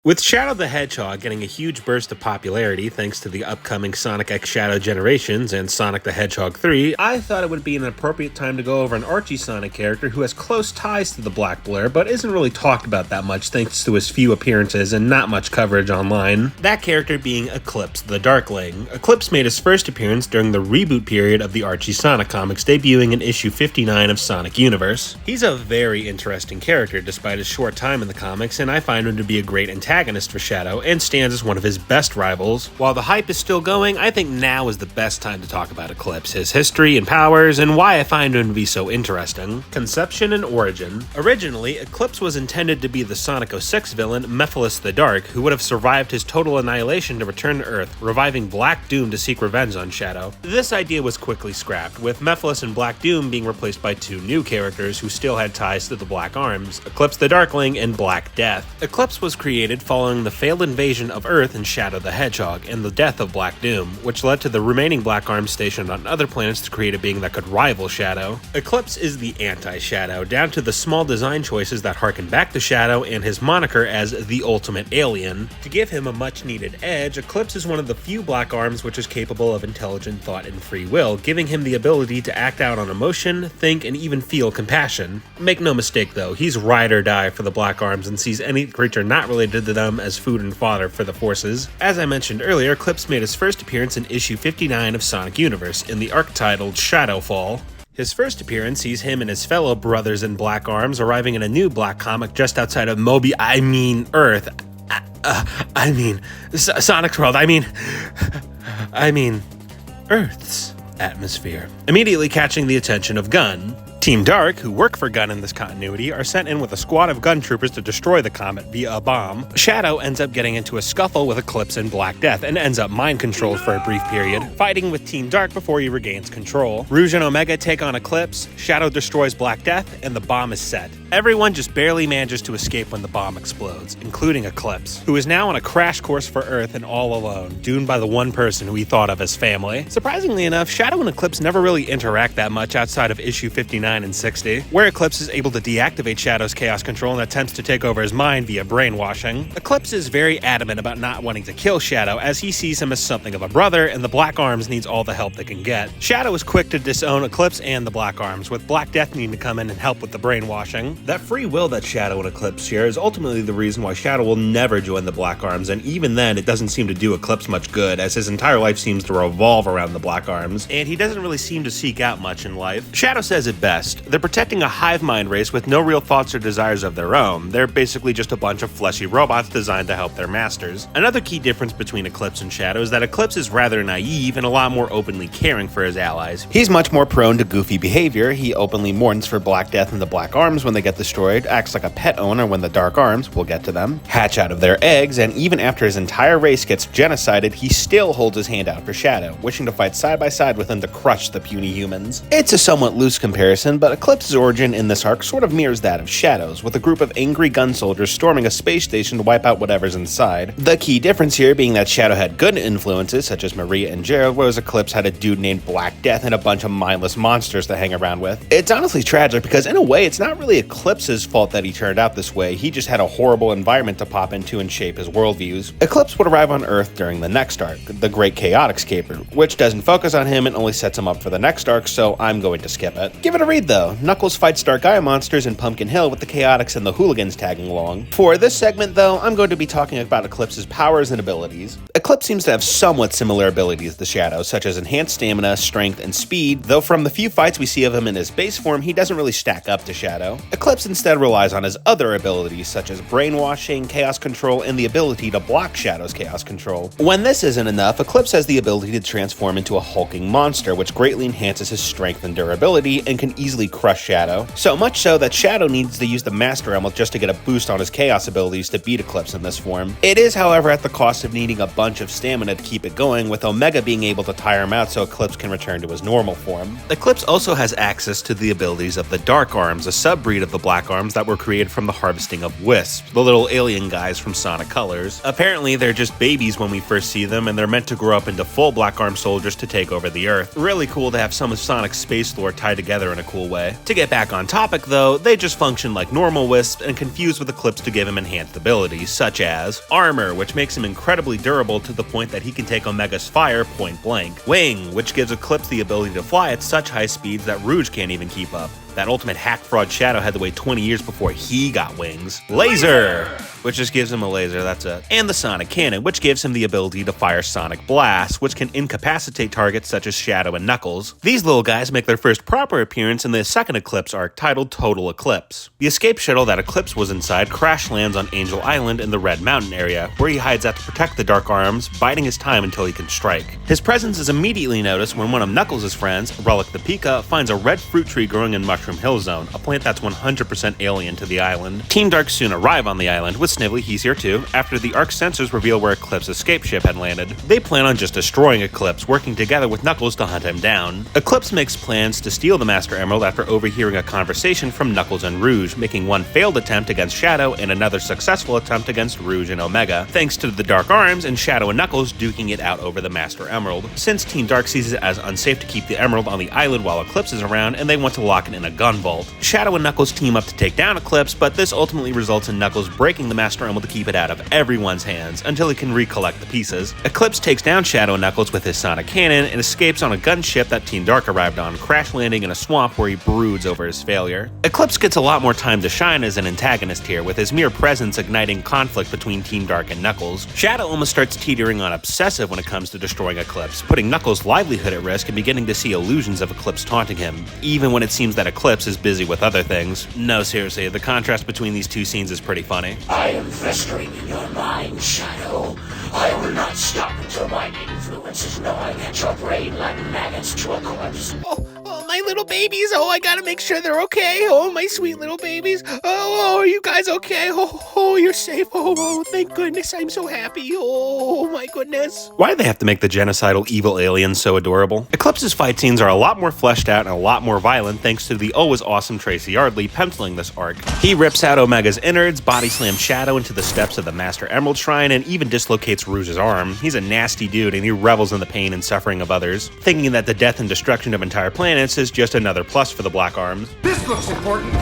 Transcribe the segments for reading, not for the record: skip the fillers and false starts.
With Shadow the Hedgehog getting a huge burst of popularity thanks to the upcoming Sonic X Shadow Generations and Sonic the Hedgehog 3, I thought it would be an appropriate time to go over an Archie Sonic character who has close ties to the Black Blur, but isn't really talked about that much thanks to his few appearances and not much coverage online. That character being Eclipse the Darkling. Eclipse made his first appearance during the reboot period of the Archie Sonic Comics, debuting in issue 59 of Sonic Universe. He's a very interesting character despite his short time in the comics, and I find him to be a great antagonist for Shadow and stands as one of his best rivals. While the hype is still going, I think now is the best time to talk about Eclipse, his history and powers, and why I find him to be so interesting. Conception and origin. Originally, Eclipse was intended to be the Sonic 06 villain Mephiles the Dark, who would have survived his total annihilation to return to Earth, reviving Black Doom to seek revenge on Shadow. This idea was quickly scrapped, with Mephiles and Black Doom being replaced by two new characters who still had ties to the Black Arms, Eclipse the Darkling and Black Death. Eclipse was created following the failed invasion of Earth in Shadow the Hedgehog and the death of Black Doom, which led to the remaining Black Arms stationed on other planets to create a being that could rival Shadow. Eclipse is the anti-Shadow, down to the small design choices that harken back to Shadow and his moniker as the ultimate alien. To give him a much-needed edge, Eclipse is one of the few Black Arms which is capable of intelligent thought and free will, giving him the ability to act out on emotion, think, and even feel compassion. Make no mistake though, he's ride or die for the Black Arms and sees any creature not related to them as food and fodder for the forces. As I mentioned earlier, Eclipse made his first appearance in issue 59 of Sonic Universe in the arc titled Shadowfall. His first appearance sees him and his fellow brothers in Black Arms arriving in a new Black comic just outside of Earth. Sonic's world, Earth's atmosphere. Immediately catching the attention of Gun. Team Dark, who work for Gun in this continuity, are sent in with a squad of gun troopers to destroy the comet via a bomb. Shadow ends up getting into a scuffle with Eclipse and Black Death and ends up mind-controlled for a brief period, fighting with Team Dark before he regains control. Rouge and Omega take on Eclipse, Shadow destroys Black Death, and the bomb is set. Everyone just barely manages to escape when the bomb explodes, including Eclipse, who is now on a crash course for Earth and all alone, doomed by the one person who he thought of as family. Surprisingly enough, Shadow and Eclipse never really interact that much outside of issue 59 and 60, where Eclipse is able to deactivate Shadow's chaos control and attempts to take over his mind via brainwashing. Eclipse is very adamant about not wanting to kill Shadow, as he sees him as something of a brother, and the Black Arms needs all the help they can get. Shadow is quick to disown Eclipse and the Black Arms, with Black Death needing to come in and help with the brainwashing. That free will that Shadow and Eclipse share is ultimately the reason why Shadow will never join the Black Arms, and even then it doesn't seem to do Eclipse much good, as his entire life seems to revolve around the Black Arms, and he doesn't really seem to seek out much in life. Shadow says it best: they're protecting a hive mind race with no real thoughts or desires of their own. They're basically just a bunch of fleshy robots designed to help their masters. Another key difference between Eclipse and Shadow is that Eclipse is rather naive and a lot more openly caring for his allies. He's much more prone to goofy behavior. He openly mourns for Black Death and the Black Arms when they get destroyed, acts like a pet owner when the Dark Arms, we'll get to them, hatch out of their eggs, and even after his entire race gets genocided, he still holds his hand out for Shadow, wishing to fight side by side with him to crush the puny humans. It's a somewhat loose comparison, but Eclipse's origin in this arc sort of mirrors that of Shadow's, with a group of angry gun soldiers storming a space station to wipe out whatever's inside. The key difference here being that Shadow had good influences such as Maria and Gerald, whereas Eclipse had a dude named Black Death and a bunch of mindless monsters to hang around with. It's honestly tragic because in a way it's not really Eclipse's fault that he turned out this way. He just had a horrible environment to pop into and shape his worldviews. Eclipse would arrive on Earth during the next arc, the Great Chaotix Caper, which doesn't focus on him and only sets him up for the next arc, so I'm going to skip it. Give it a read though. Knuckles fights Dark Eye monsters in Pumpkin Hill with the Chaotix and the Hooligans tagging along. For this segment though, I'm going to be talking about Eclipse's powers and abilities. Eclipse seems to have somewhat similar abilities to Shadow, such as enhanced stamina, strength, and speed, though from the few fights we see of him in his base form, he doesn't really stack up to Shadow. Eclipse instead relies on his other abilities such as brainwashing, chaos control, and the ability to block Shadow's chaos control. When this isn't enough, Eclipse has the ability to transform into a hulking monster, which greatly enhances his strength and durability and can easily crush Shadow. So much so that Shadow needs to use the Master Emerald just to get a boost on his chaos abilities to beat Eclipse in this form. It is, however, at the cost of needing a bunch bunch of stamina to keep it going, with Omega being able to tire him out so Eclipse can return to his normal form. Eclipse also has access to the abilities of the Dark Arms, a subbreed of the Black Arms that were created from the harvesting of Wisp, the little alien guys from Sonic Colors. Apparently, they're just babies when we first see them, and they're meant to grow up into full Black Arm soldiers to take over the Earth. Really cool to have some of Sonic's space lore tied together in a cool way. To get back on topic though, they just function like normal Wisps and confuse with Eclipse to give him enhanced abilities, such as Armor, which makes him incredibly durable to the point that he can take Omega's fire point blank. Wing, which gives Eclipse the ability to fly at such high speeds that Rouge can't even keep up. That ultimate hack fraud Shadow had to wait 20 years before he got wings. Laser! Which just gives him a laser, that's it. And the Sonic Cannon, which gives him the ability to fire Sonic Blast, which can incapacitate targets such as Shadow and Knuckles. These little guys make their first proper appearance in the second Eclipse arc, titled Total Eclipse. The escape shuttle that Eclipse was inside crash lands on Angel Island in the Red Mountain area, where he hides out to protect the Dark Arms, biding his time until he can strike. His presence is immediately noticed when one of Knuckles' friends, Relic the Pika, finds a red fruit tree growing in Mushroom Hill Zone, a plant that's 100% alien to the island. Team Dark soon arrive on the island, with Snively, he's here too, after the Arc sensors reveal where Eclipse's escape ship had landed. They plan on just destroying Eclipse, working together with Knuckles to hunt him down. Eclipse makes plans to steal the Master Emerald after overhearing a conversation from Knuckles and Rouge, making one failed attempt against Shadow and another successful attempt against Rouge and Omega, thanks to the Dark Arms and Shadow and Knuckles duking it out over the Master Emerald. Since Team Dark sees it as unsafe to keep the Emerald on the island while Eclipse is around, and they want to lock it in a gun vault. Shadow and Knuckles team up to take down Eclipse, but this ultimately results in Knuckles breaking the Master Emerald to keep it out of everyone's hands until he can recollect the pieces. Eclipse takes down Shadow and Knuckles with his Sonic Cannon and escapes on a gunship that Team Dark arrived on, crash landing in a swamp where he broods over his failure. Eclipse gets a lot more time to shine as an antagonist here, with his mere presence igniting conflict between Team Dark and Knuckles. Shadow almost starts teetering on obsessive when it comes to destroying Eclipse, putting Knuckles' livelihood at risk and beginning to see illusions of Eclipse taunting him, even when it seems that Eclipse is busy with other things. No, seriously, the contrast between these two scenes is pretty funny. I am festering in your mind, Shadow. I will not stop until my influence is gnawing at your brain like maggots to a corpse. Oh, my little babies. Oh, I gotta make sure they're okay. Oh, my sweet little babies. Oh, are you guys okay? Oh, you're safe. Oh, thank goodness. I'm so happy. Oh, my goodness. Why do they have to make the genocidal evil aliens so adorable? Eclipse's fight scenes are a lot more fleshed out and a lot more violent thanks to the always awesome Tracy Yardley penciling this arc. He rips out Omega's innards, body slams Shadow into the steps of the Master Emerald Shrine, and even dislocates Rouge's arm. He's a nasty dude and he revels in the pain and suffering of others, thinking that the death and destruction of entire planets is just another plus for the Black Arms. This looks important.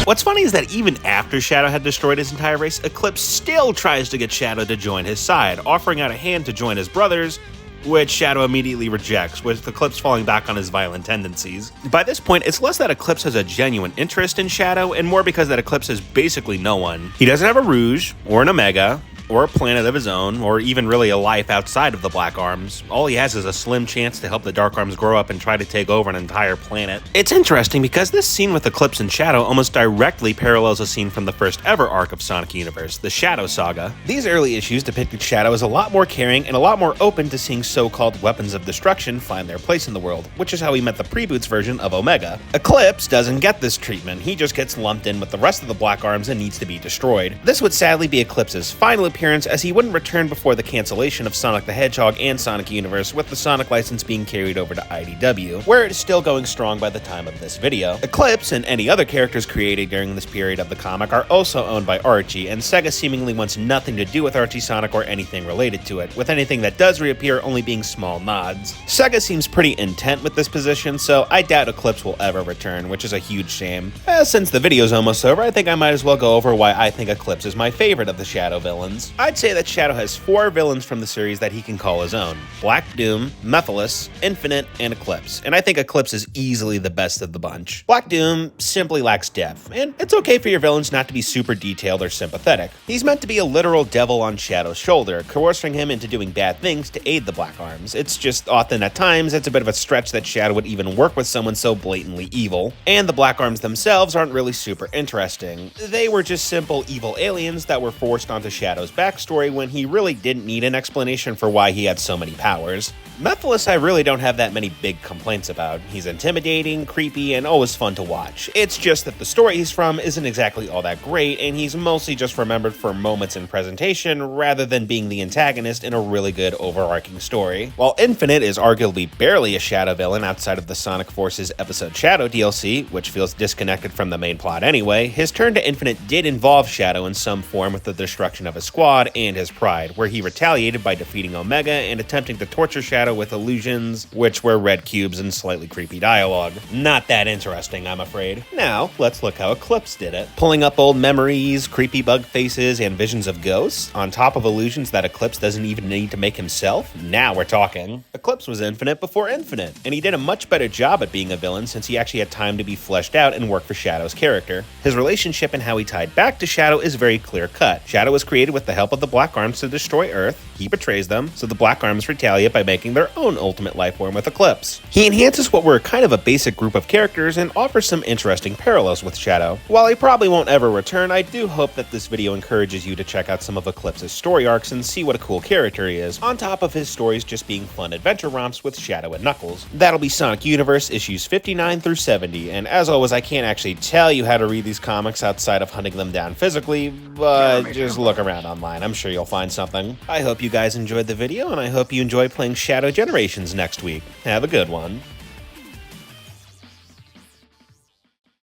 What's funny is that even after Shadow had destroyed his entire race, Eclipse still tries to get Shadow to join his side, offering out a hand to join his brothers, which Shadow immediately rejects, with Eclipse falling back on his violent tendencies. By this point, it's less that Eclipse has a genuine interest in Shadow, and more because that Eclipse is basically no one. He doesn't have a Rouge, or an Omega, or a planet of his own, or even really a life outside of the Black Arms. All he has is a slim chance to help the Dark Arms grow up and try to take over an entire planet. It's interesting because this scene with Eclipse and Shadow almost directly parallels a scene from the first ever arc of Sonic Universe, the Shadow Saga. These early issues depicted Shadow as a lot more caring and a lot more open to seeing so-called weapons of destruction find their place in the world, which is how he met the Pre-Boots version of Omega. Eclipse doesn't get this treatment. He just gets lumped in with the rest of the Black Arms and needs to be destroyed. This would sadly be Eclipse's final appearance, as he wouldn't return before the cancellation of Sonic the Hedgehog and Sonic Universe, with the Sonic license being carried over to IDW, where it is still going strong by the time of this video. Eclipse and any other characters created during this period of the comic are also owned by Archie, and Sega seemingly wants nothing to do with Archie Sonic or anything related to it, with anything that does reappear only being small nods. Sega seems pretty intent with this position, so I doubt Eclipse will ever return, which is a huge shame. Since the video's almost over, I think I might as well go over why I think Eclipse is my favorite of the Shadow villains. I'd say that Shadow has 4 villains from the series that he can call his own: Black Doom, Mephiles, Infinite, and Eclipse, and I think Eclipse is easily the best of the bunch. Black Doom simply lacks depth, and it's okay for your villains not to be super detailed or sympathetic. He's meant to be a literal devil on Shadow's shoulder, coercing him into doing bad things to aid the Black Arms. It's just often at times it's a bit of a stretch that Shadow would even work with someone so blatantly evil, and the Black Arms themselves aren't really super interesting. They were just simple evil aliens that were forced onto Shadow's backstory when he really didn't need an explanation for why he had so many powers. Mephiles I really don't have that many big complaints about. He's intimidating, creepy, and always fun to watch. It's just that the story he's from isn't exactly all that great, and he's mostly just remembered for moments in presentation rather than being the antagonist in a really good overarching story. While Infinite is arguably barely a Shadow villain outside of the Sonic Forces episode Shadow DLC, which feels disconnected from the main plot anyway, his turn to Infinite did involve Shadow in some form with the destruction of his squad and his pride, where he retaliated by defeating Omega and attempting to torture Shadow with illusions, which were red cubes and slightly creepy dialogue. Not that interesting, I'm afraid. Now, let's look how Eclipse did it. Pulling up old memories, creepy bug faces, and visions of ghosts, on top of illusions that Eclipse doesn't even need to make himself? Now we're talking. Eclipse was Infinite before Infinite, and he did a much better job at being a villain since he actually had time to be fleshed out and work for Shadow's character. His relationship and how he tied back to Shadow is very clear-cut. Shadow was created with the help of the Black Arms to destroy Earth, he betrays them, so the Black Arms retaliate by making their own ultimate life form with Eclipse. He enhances what were kind of a basic group of characters and offers some interesting parallels with Shadow. While he probably won't ever return, I do hope that this video encourages you to check out some of Eclipse's story arcs and see what a cool character he is, on top of his stories just being fun adventure romps with Shadow and Knuckles. That'll be Sonic Universe issues 59 through 70, and as always, I can't actually tell you how to read these comics outside of hunting them down physically, but just look around online, I'm sure you'll find something. I hope you guys enjoyed the video, and I hope you enjoy playing Shadow Generations next week. Have a good one.